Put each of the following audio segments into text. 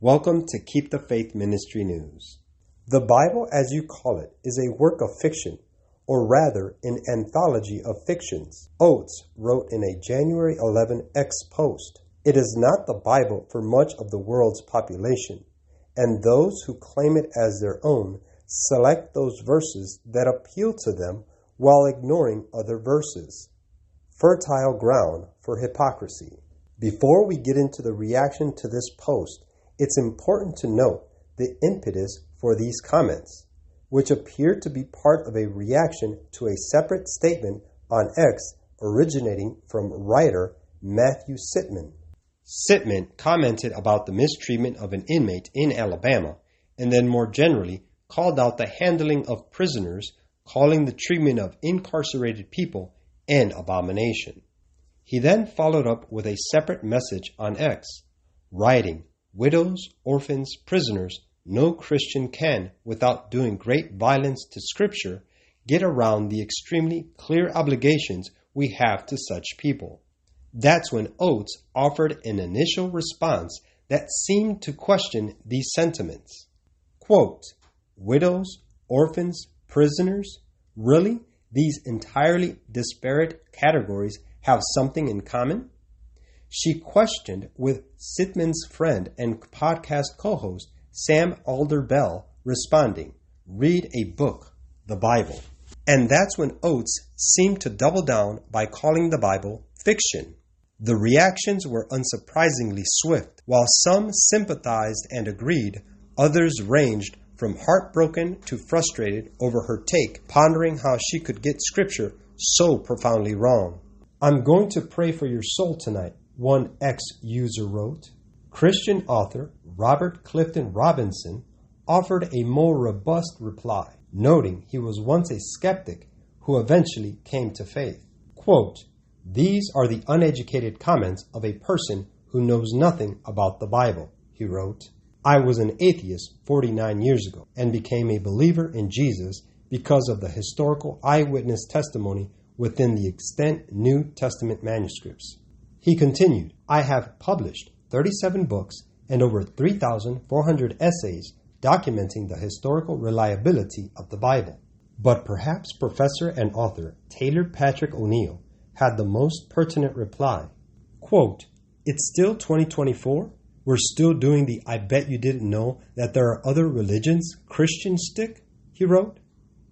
Welcome to Keep the Faith Ministry News. The Bible, as you call it, is a work of fiction, or rather, an anthology of fictions, Oates wrote in a January 11 X post. It is not the Bible for much of the world's population, and those who claim it as their own select those verses that appeal to them while ignoring other verses. Fertile ground for hypocrisy. Before we get into the reaction to this post, it's important to note the impetus for these comments, which appear to be part of a reaction to a separate statement on X originating from writer Matthew Sitman. Sitman commented about the mistreatment of an inmate in Alabama, and then more generally called out the handling of prisoners, calling the treatment of incarcerated people an abomination. He then followed up with a separate message on X, writing, "Widows, orphans, prisoners, no Christian can, without doing great violence to Scripture, get around the extremely clear obligations we have to such people." That's when Oates offered an initial response that seemed to question these sentiments. Quote, "Widows, orphans, prisoners? Really? These entirely disparate categories have something in common?" She questioned with Sitman's friend and podcast co-host Sam Alder-Bell, responding, "Read a book, the Bible." And that's when Oates seemed to double down by calling the Bible fiction. The reactions were unsurprisingly swift. While some sympathized and agreed, others ranged from heartbroken to frustrated over her take, pondering how she could get Scripture so profoundly wrong. "I'm going to pray for your soul tonight," one X-user wrote. Christian author Robert Clifton Robinson offered a more robust reply, noting he was once a skeptic who eventually came to faith. Quote, "These are the uneducated comments of a person who knows nothing about the Bible," he wrote. "I was an atheist 49 years ago and became a believer in Jesus because of the historical eyewitness testimony within the extant New Testament manuscripts." He continued, "I have published 37 books and over 3,400 essays documenting the historical reliability of the Bible." But perhaps professor and author Taylor Patrick O'Neill had the most pertinent reply. Quote, "It's still 2024? We're still doing the I bet you didn't know that there are other religions Christians stick?" he wrote.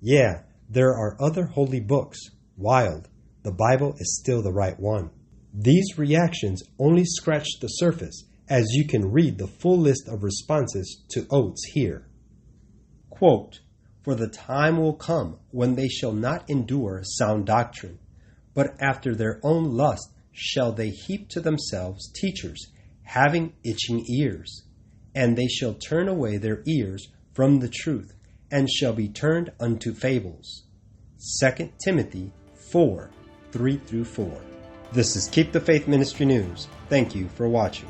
"Yeah, there are other holy books. Wild. The Bible is still the right one." These reactions only scratch the surface, as you can read the full list of responses to Oates here. Quote, "For the time will come when they shall not endure sound doctrine, but after their own lust shall they heap to themselves teachers, having itching ears. And they shall turn away their ears from the truth, and shall be turned unto fables." 2 Timothy 4:3-4. This is Keep the Faith Ministry News. Thank you for watching.